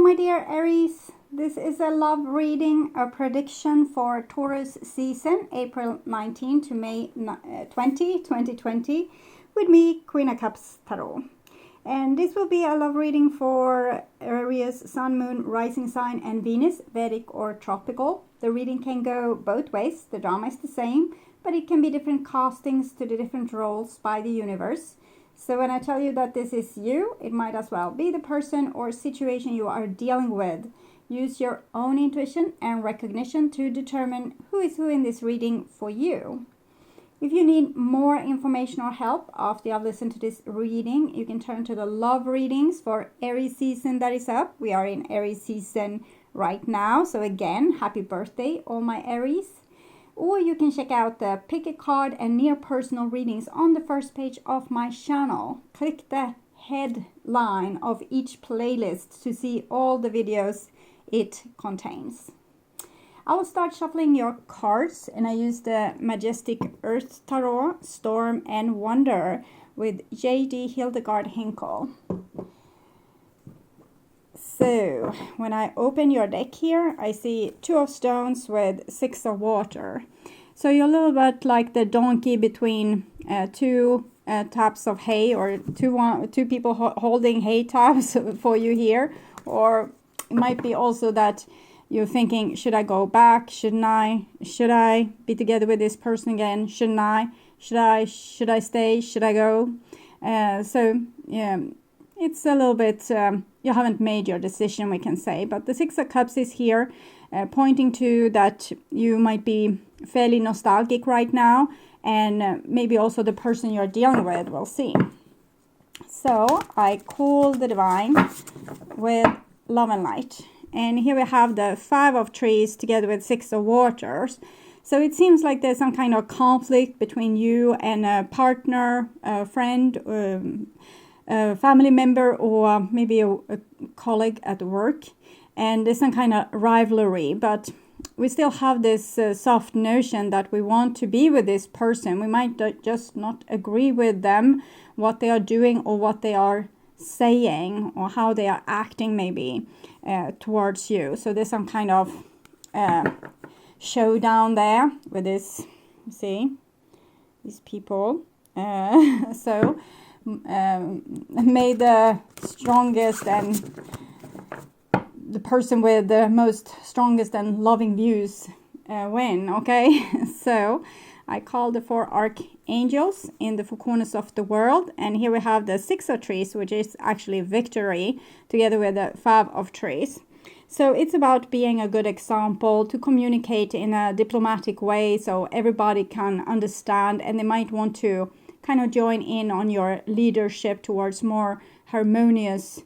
my dear Aries, this is a love reading, a prediction for Taurus season, April 19 to May 20, 2020, with me, Queen of Cups Tarot. And this will be a love reading for Aries, Sun, Moon, Rising Sign, and Venus, Vedic or Tropical. The reading can go both ways. The drama is the same, but it can be different castings to the different roles by the universe. So when I tell you that this is you, it might as well be the person or situation you are dealing with. Use your own intuition and recognition to determine who is who in this reading for you. If you need more information or help after you have listened to this reading, you can turn to the love readings for Aries season that is up. We are in Aries season right now. So again, happy birthday, all my Aries. Or you can check out the pick a card and near personal readings on the first page of my channel. Click the headline of each playlist to see all the videos it contains. I will start shuffling your cards, and I use the Majestic Earth Tarot, Storm and Wonder with HILDEGARD HINKEL. So, when I open your deck here, I see 2 of stones with 6 of water. So you're a little bit like the donkey between two tubs of hay, or two people holding hay tubs for you here. Or it might be also that you're thinking, should I go back? Shouldn't I? Should I be together with this person again? Shouldn't I? Should I stay? Should I go? So yeah, it's a little bit, you haven't made your decision, we can say. But the 6 of Cups is here, pointing to that you might be fairly nostalgic right now. And maybe also the person you're dealing with, we'll see. So I call the Divine with Love and Light. And here we have the 5 of Trees together with 6 of Waters. So it seems like there's some kind of conflict between you and a partner, a friend, a family member, or maybe a colleague at work. And there's some kind of rivalry, but we still have this soft notion that we want to be with this person. We might just not agree with them, what they are doing or what they are saying or how they are acting maybe towards you. So there's some kind of showdown there with this, you see, these people. So may the strongest and the person with the most strongest and loving views win, okay? So I call the 4 archangels in the 4 corners of the world, and here we have the 6 of Trees, which is actually victory, together with the 5 of Trees. So it's about being a good example, to communicate in a diplomatic way so everybody can understand, and they might want to kind of join in on your leadership towards more harmonious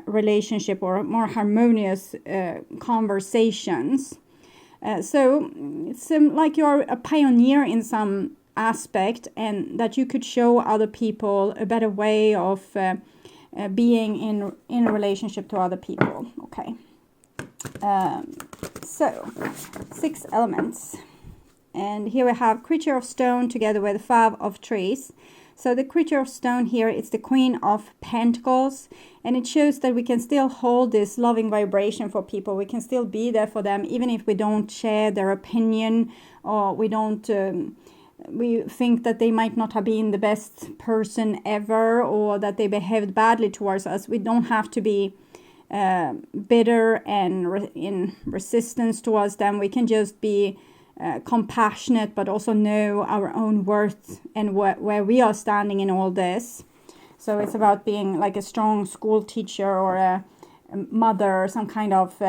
relationship or more harmonious conversations. So it's like you're a pioneer in some aspect, and that you could show other people a better way of being in a relationship to other people. Okay. So 6 elements. And here we have Creature of Stone together with 5 of Trees. So the Creature of Stone here, it's the Queen of Pentacles. And it shows that we can still hold this loving vibration for people. We can still be there for them, even if we don't share their opinion, or we don't, we think that they might not have been the best person ever, or that they behaved badly towards us. We don't have to be bitter and in resistance towards them. We can just be compassionate, but also know our own worth and where we are standing in all this. So it's about being like a strong school teacher or a mother, or some kind of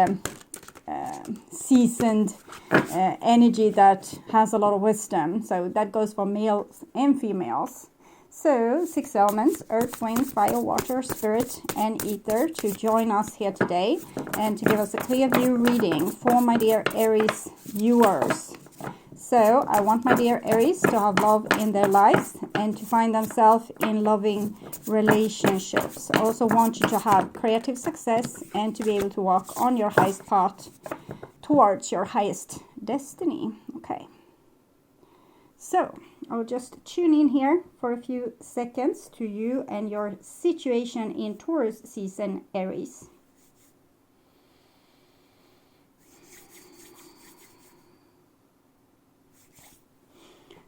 seasoned energy that has a lot of wisdom. So that goes for males and females. So 6 elements, earth, wind, fire, water, spirit, and ether, to join us here today and to give us a clear view reading for my dear Aries viewers. So I want my dear Aries to have love in their lives and to find themselves in loving relationships. I also want you to have creative success and to be able to walk on your highest path towards your highest destiny. Okay. So I'll just tune in here for a few seconds to you and your situation in Taurus season, Aries.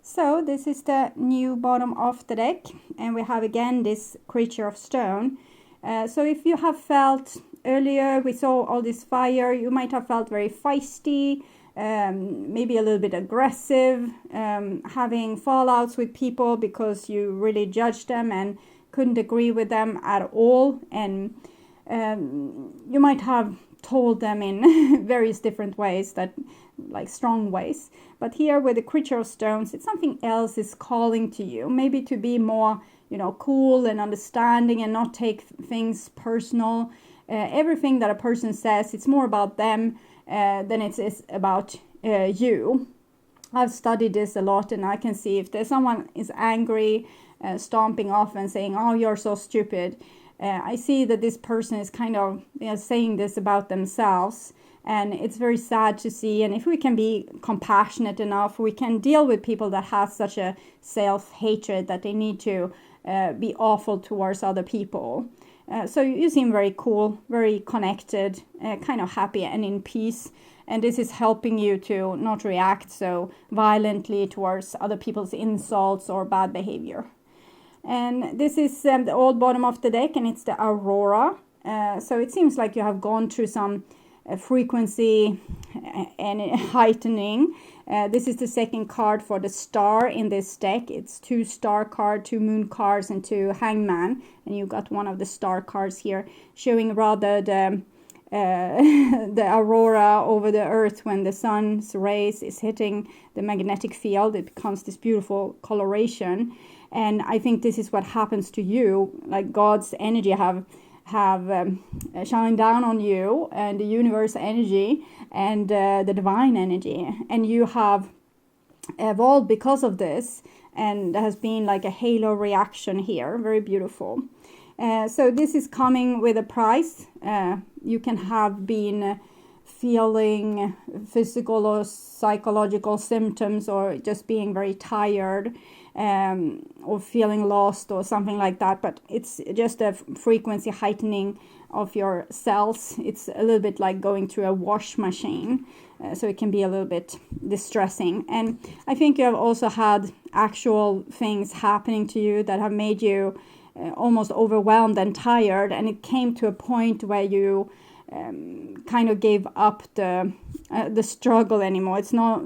So this is the new bottom of the deck, and we have again this creature of stone. So if you have felt earlier, we saw all this fire, you might have felt very feisty, maybe a little bit aggressive, having fallouts with people because you really judged them and couldn't agree with them at all, and you might have told them in various different ways, that like strong ways. But here with the creature of stones, it's something else is calling to you, maybe to be more, you know, cool and understanding and not take things personal. Everything that a person says, it's more about them than it is about you. I've studied this a lot, and I can see if there's someone is angry, stomping off and saying, oh, you're so stupid, I see that this person is kind of, you know, saying this about themselves, and it's very sad to see. And if we can be compassionate enough, we can deal with people that have such a self-hatred that they need to be awful towards other people. So you seem very cool, very connected, kind of happy and in peace. And this is helping you to not react so violently towards other people's insults or bad behavior. And this is the old bottom of the deck, and it's the Aurora. So it seems like you have gone through some frequency and heightening. This is the second card for the star in this deck. It's 2 star card, 2 moon cards, and 2 hangman. And you got one of the star cards here, showing rather the aurora over the earth. When the sun's rays is hitting the magnetic field, it becomes this beautiful coloration. And I think this is what happens to you, like God's energy have shined down on you, and the universe energy and the divine energy, and you have evolved because of this, and there has been like a halo reaction here. Very beautiful. So this is coming with a price. You can have been feeling physical or psychological symptoms, or just being very tired, or feeling lost or something like that, but it's just a frequency heightening of your cells. It's a little bit like going through a wash machine, so it can be a little bit distressing. And I think you have also had actual things happening to you that have made you almost overwhelmed and tired, and it came to a point where you kind of gave up the struggle anymore. It's not,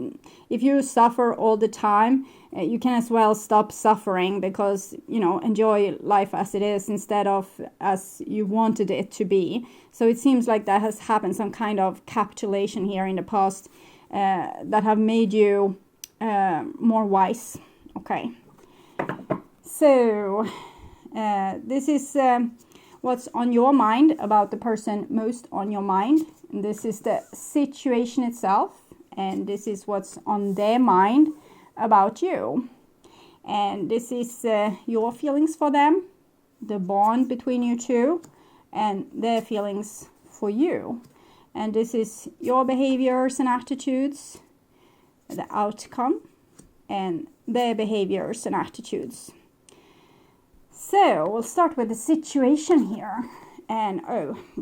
if you suffer all the time, you can as well stop suffering, because, you know, enjoy life as it is instead of as you wanted it to be. So it seems like that has happened, some kind of capitulation here in the past that have made you more wise. Okay, so this is what's on your mind, about the person most on your mind. And this is the situation itself, and this is what's on their mind about you. And this is your feelings for them, the bond between you two, and their feelings for you. And this is your behaviors and attitudes, the outcome, and their behaviors and attitudes. So we'll start with the situation here. And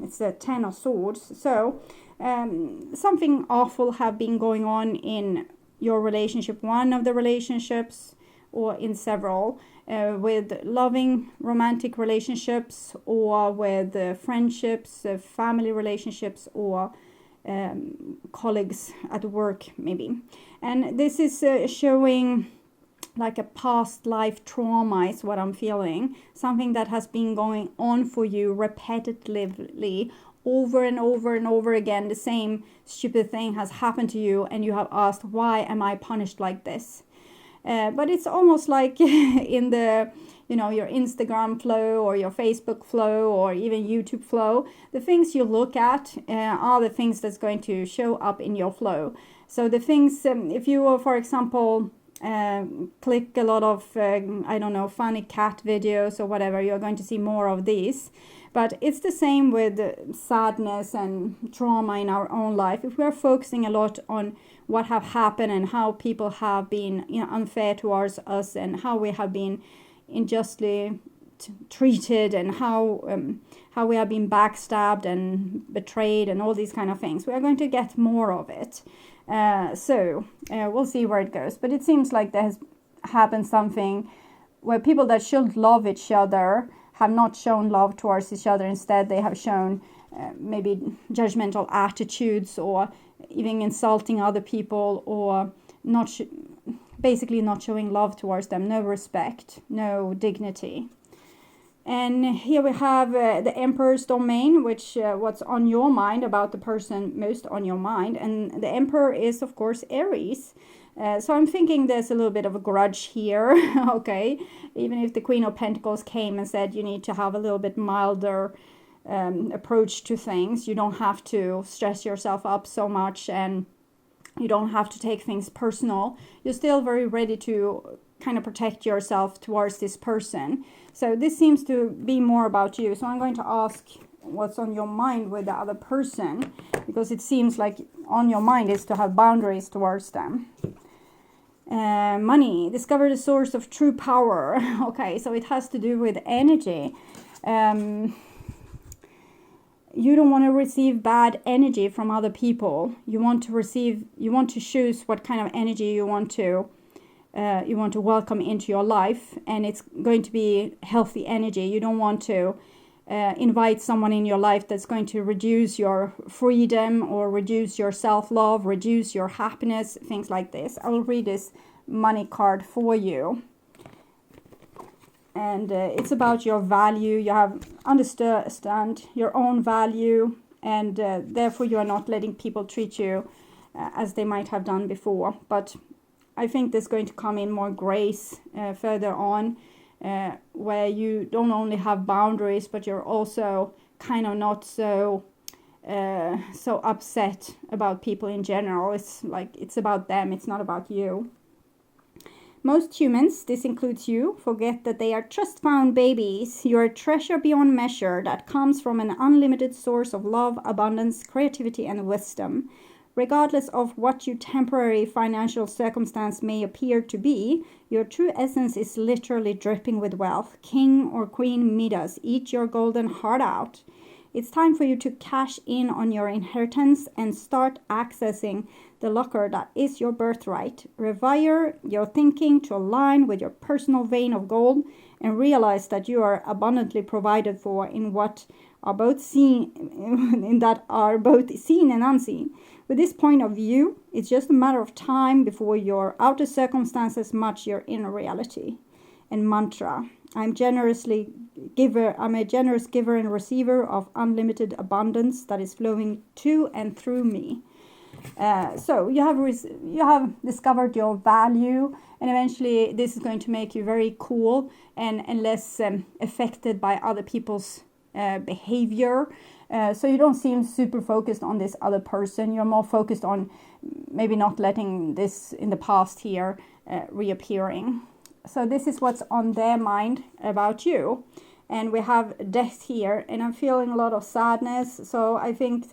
it's the 10 of Swords. So something awful have been going on in your relationship, one of the relationships, or in several, with loving romantic relationships, or with friendships, family relationships, or colleagues at work maybe. And this is showing like a past life trauma is what I'm feeling. Something that has been going on for you repetitively, over and over and over again. The same stupid thing has happened to you, and you have asked, why am I punished like this? But it's almost like in the, you know, your Instagram flow or your Facebook flow or even YouTube flow, the things you look at are the things that's going to show up in your flow. So the things, if you, for example, click a lot of, I don't know, funny cat videos or whatever, you're going to see more of these. But it's the same with sadness and trauma in our own life. If we're focusing a lot on what have happened and how people have been, you know, unfair towards us, and how we have been unjustly treated, and how we have been backstabbed and betrayed and all these kind of things, we are going to get more of it. So we'll see where it goes. But it seems like there has happened something where people that should love each other have not shown love towards each other. Instead, they have shown maybe judgmental attitudes, or even insulting other people, or basically not showing love towards them. No respect, no dignity. And here we have the Emperor's domain, which what's on your mind about the person most on your mind. And the Emperor is, of course, Aries. So I'm thinking there's a little bit of a grudge here, okay? Even if the Queen of Pentacles came and said you need to have a little bit milder approach to things. You don't have to stress yourself up so much, and you don't have to take things personal. You're still very ready to kind of protect yourself towards this person. So this seems to be more about you. So I'm going to ask what's on your mind with the other person, because it seems like on your mind is to have boundaries towards them. Money. Discover the source of true power. Okay, so it has to do with energy. You don't want to receive bad energy from other people. You want to choose what kind of energy you want to welcome into your life, and it's going to be healthy energy. You don't want to invite someone in your life that's going to reduce your freedom or reduce your self-love, reduce your happiness, things like this. I will read this money card for you. And it's about your value. You have understand your own value, and therefore you are not letting people treat you as they might have done before. But I think there's going to come in more grace further on, where you don't only have boundaries, but you're also kind of not so upset about people in general. It's like it's about them, it's not about you. Most humans, this includes you, forget that they are trust-found babies. You're a treasure beyond measure that comes from an unlimited source of love, abundance, creativity, and wisdom. Regardless of what your temporary financial circumstance may appear to be, your true essence is literally dripping with wealth. King or Queen Midas, eat your golden heart out. It's time for you to cash in on your inheritance and start accessing the locker that is your birthright. Rewire your thinking to align with your personal vein of gold, and realize that you are abundantly provided for in what are both seen and unseen. With this point of view, it's just a matter of time before your outer circumstances match your inner reality. And mantra: I'm a generous giver and receiver of unlimited abundance that is flowing to and through me. So you have discovered your value, and eventually this is going to make you very cool and less affected by other people's behavior. So you don't seem super focused on this other person. You're more focused on maybe not letting this in the past here reappearing. So this is what's on their mind about you. And we have death here, and I'm feeling a lot of sadness. So I think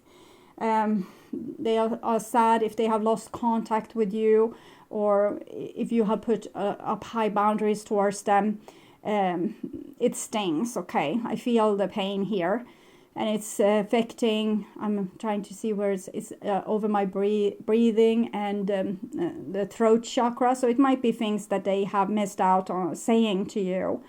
they are sad if they have lost contact with you, or if you have put up high boundaries towards them. It stings, okay? I feel the pain here, and it's affecting, I'm trying to see where it's over my breathing and the throat chakra. So it might be things that they have missed out on saying to you.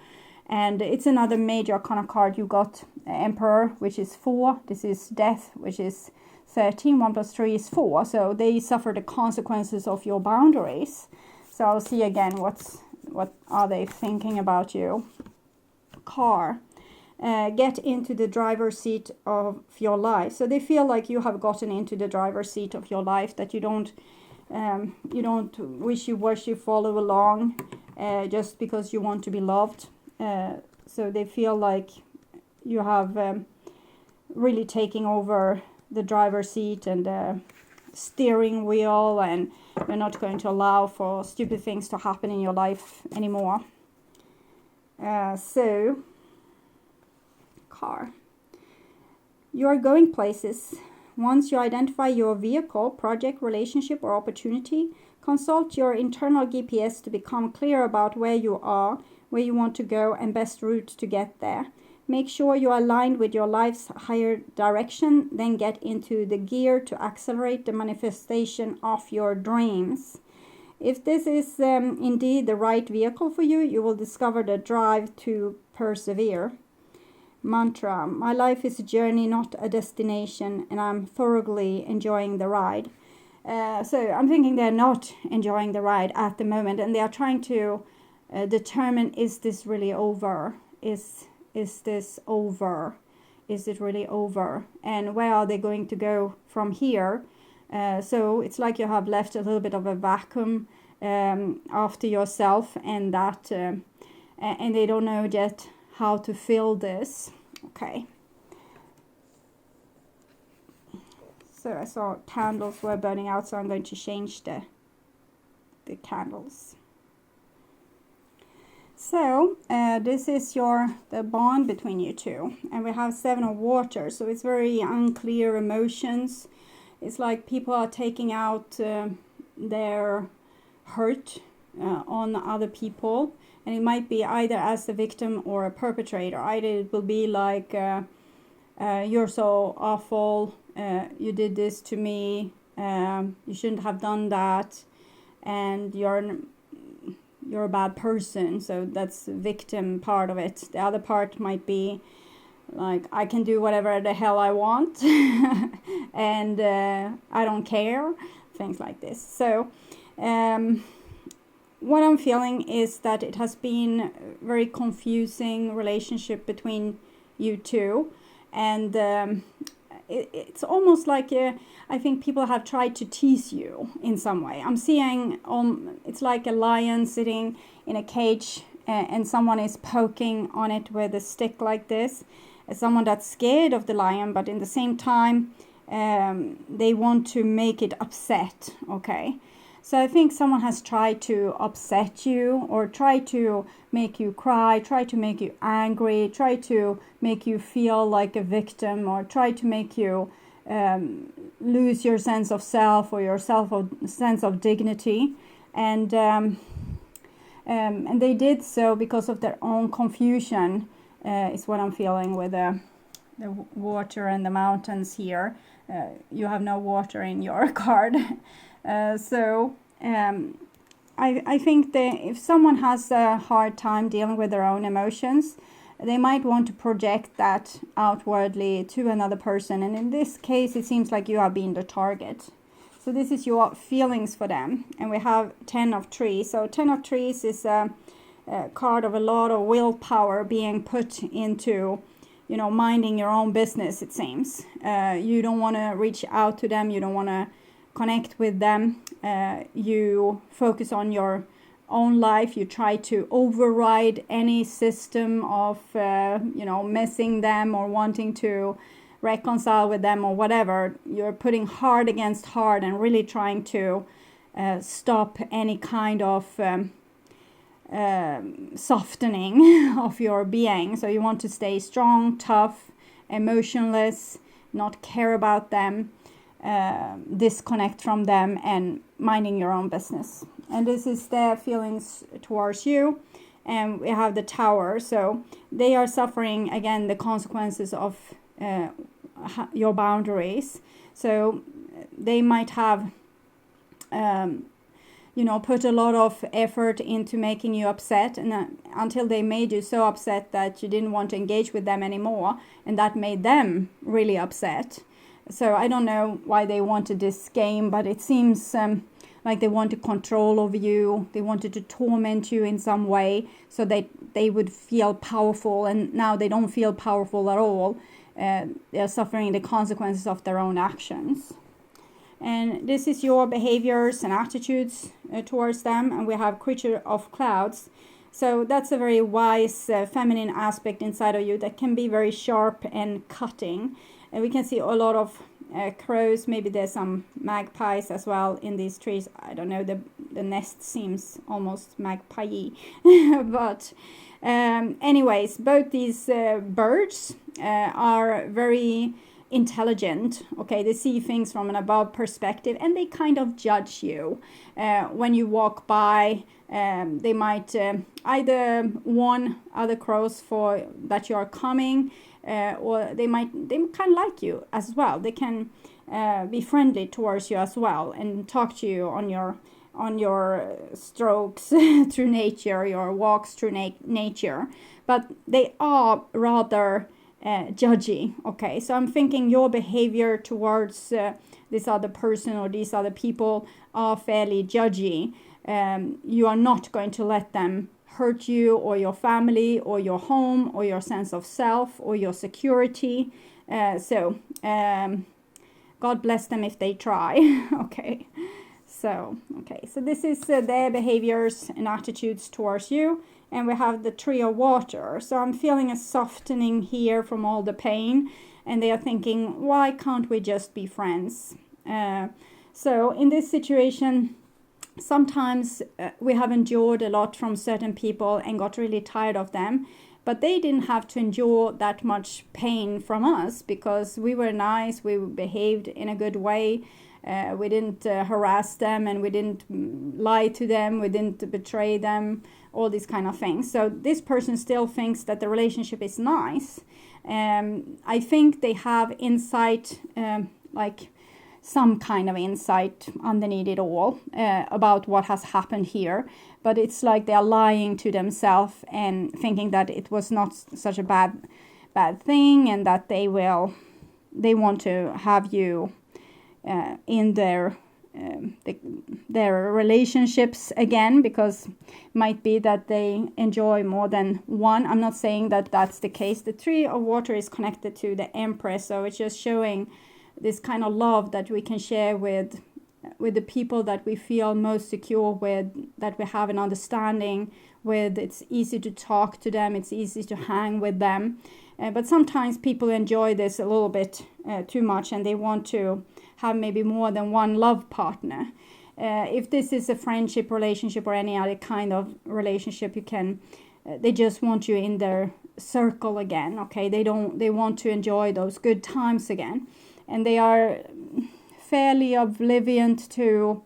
And it's another major kind of card. You got Emperor, which is 4. This is Death, which is 13. 1 plus 3 is 4. So they suffer the consequences of your boundaries. So I'll see again what are they thinking about you. Car. Get into the driver's seat of your life. So they feel like you have gotten into the driver's seat of your life, that you don't wishy-washy follow along just because you want to be loved. So they feel like you have really taken over the driver's seat and the steering wheel, and you're not going to allow for stupid things to happen in your life anymore. So, car. You are going places. Once you identify your vehicle, project, relationship, or opportunity, consult your internal GPS to become clear about where you are, where you want to go, and best route to get there. Make sure you are aligned with your life's higher direction, then get into the gear to accelerate the manifestation of your dreams. If this is indeed the right vehicle for you, you will discover the drive to persevere. Mantra: my life is a journey, not a destination, and I'm thoroughly enjoying the ride. So I'm thinking they're not enjoying the ride at the moment, and they are trying to determine, is this really over? Is this over? Is it really over? And where are they going to go from here? So it's like you have left a little bit of a vacuum after yourself, and that and they don't know yet how to fill this. Okay. So I saw candles were burning out, so I'm going to change the candles. So this is the bond between you two, and we have 7 of water, so it's very unclear emotions. It's like people are taking out their hurt on other people, and it might be either as a victim or a perpetrator. Either it will be like you're so awful, you did this to me, you shouldn't have done that, and you're a bad person. So that's the victim part of it. The other part might be like, I can do whatever the hell I want and I don't care, things like this. So what I'm feeling is that it has been a very confusing relationship between you two, and it's almost like I think people have tried to tease you in some way. I'm seeing it's like a lion sitting in a cage and someone is poking on it with a stick like this. Someone that's scared of the lion, but in the same time they want to make it upset. Okay, so I think someone has tried to upset you, or try to make you cry, try to make you angry, try to make you feel like a victim, or try to make you lose your sense of self, or your sense of dignity, and they did so because of their own confusion. Is what I'm feeling with the water and the mountains here. You have no water in your card. So I think that if someone has a hard time dealing with their own emotions, they might want to project that outwardly to another person. And in this case, it seems like you are being the target. So this is your feelings for them. And we have 10 of trees. So 10 of trees is a card of a lot of willpower being put into, minding your own business, it seems. You don't want to reach out to them. You don't want to connect with them. You focus on your own life. You try to override any system of, messing them or wanting to reconcile with them or whatever. You're putting hard against hard and really trying to stop any kind of softening of your being. So you want to stay strong, tough, emotionless, not care about them, disconnect from them, and minding your own business. And this is their feelings towards you. And we have the Tower. So they are suffering, again, the consequences of your boundaries. So they might have put a lot of effort into making you upset, and until they made you so upset that you didn't want to engage with them anymore, and that made them really upset. So I don't know why they wanted this game, but it seems like they wanted control over you. They wanted to torment you in some way so that they would feel powerful, and now they don't feel powerful at all. They're suffering the consequences of their own actions. And this is your behaviors and attitudes towards them. And we have Creature of Clouds. So that's a very wise feminine aspect inside of you that can be very sharp and cutting. And we can see a lot of crows. Maybe there's some magpies as well in these trees. I don't know, the nest seems almost magpie-y. But anyways, both these birds are very intelligent. Okay, they see things from an above perspective, and they kind of judge you when you walk by. They might either warn other crows for that you are coming, or they kind of like you as well. They can be friendly towards you as well and talk to you on on your strokes through nature, your walks through nature, but they are rather judgy. Okay, so I'm thinking your behavior towards this other person or these other people are fairly judgy. You are not going to let them hurt you or your family or your home or your sense of self or your security. So God bless them if they try. Okay. So this is their behaviors and attitudes towards you. And we have the Tree of Water. So I'm feeling a softening here from all the pain. And they are thinking, why can't we just be friends? So in this situation, sometimes we have endured a lot from certain people and got really tired of them. But they didn't have to endure that much pain from us because we were nice, we behaved in a good way. We didn't harass them and we didn't lie to them, we didn't betray them, all these kind of things. So this person still thinks that the relationship is nice. I think they have insight, like some kind of insight underneath it all about what has happened here. But it's like they are lying to themselves and thinking that it was not such a bad thing and that they want to have you in their relationships again, because it might be that they enjoy more than one. I'm not saying that that's the case. The Tree of Water is connected to the Empress, so it's just showing this kind of love that we can share with the people that we feel most secure with, that we have an understanding with. It's easy to talk to them, it's easy to hang with them, but sometimes people enjoy this a little bit too much and they want to have maybe more than one love partner. If this is a friendship relationship or any other kind of relationship, you can they just want you in their circle again. Okay, they want to enjoy those good times again, and they are fairly oblivious to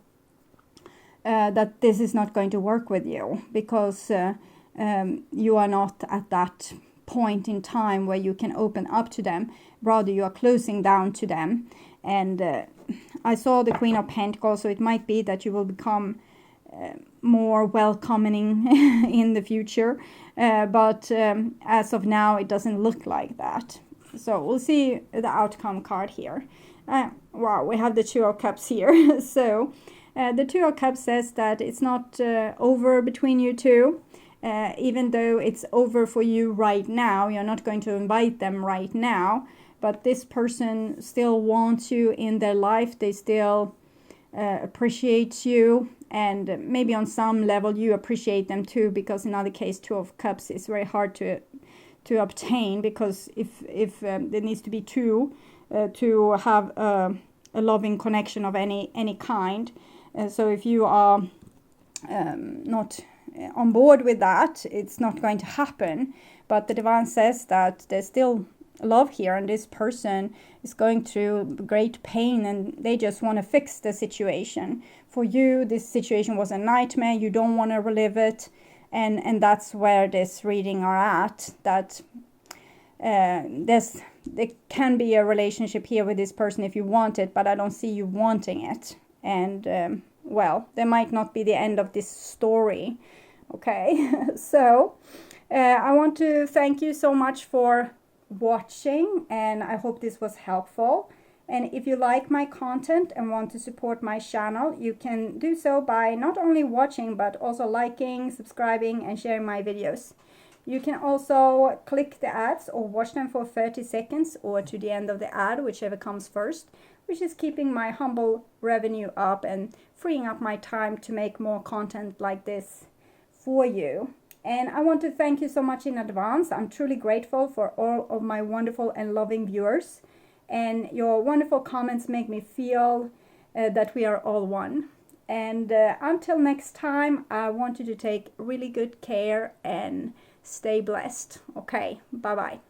that this is not going to work with you, because you are not at that point in time where you can open up to them. Rather, you are closing down to them. And I saw the Queen of Pentacles, so it might be that you will become more welcoming in the future. But as of now, it doesn't look like that. So we'll see the outcome card here. Wow, we have the Two of Cups here. So the Two of Cups says that it's not over between you two. Even though it's over for you right now, you're not going to invite them right now. But this person still wants you in their life. They still appreciate you. And maybe on some level you appreciate them too. Because in other case, Two of Cups is very hard to obtain. Because if there needs to be two to have a loving connection of any kind. So if you are not on board with that, it's not going to happen. But the Divine says that there's still love here, and this person is going through great pain and they just want to fix the situation. For you, this situation was a nightmare. You don't want to relive it, and that's where this reading are at, that there can be a relationship here with this person if you want it, but I don't see you wanting it. And well, there might not be the end of this story. Okay. So I want to thank you so much for watching, and I hope this was helpful. And if you like my content and want to support my channel, you can do so by not only watching but also liking, subscribing and sharing my videos. You can also click the ads or watch them for 30 seconds or to the end of the ad, whichever comes first, which is keeping my humble revenue up and freeing up my time to make more content like this for you. And I want to thank you so much in advance. I'm truly grateful for all of my wonderful and loving viewers. And your wonderful comments make me feel that we are all one. And until next time, I want you to take really good care and stay blessed. Okay, bye-bye.